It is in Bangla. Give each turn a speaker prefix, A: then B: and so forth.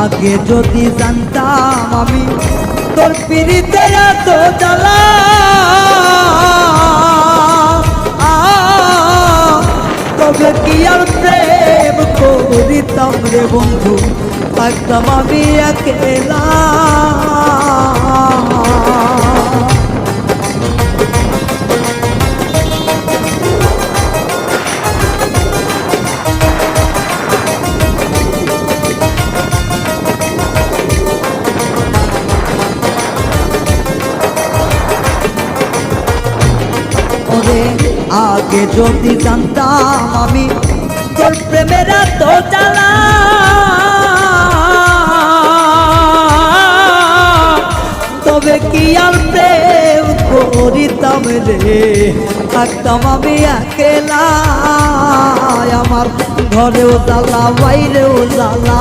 A: আগে যদি জানতাম আমি তোর পিড়িতে এত জ্বালা, তবে কি আর প্রেম করিতাম রে বন্ধু, থাকতাম আমি একেলা। আগে যদি জানতাম আমি তোর প্রেমের এত জ্বালা, তবে কি আর প্রেম করিতাম রে, থাকতাম আমি একেলা। আমার ঘরেও জ্বালা বাইরেও জ্বালা,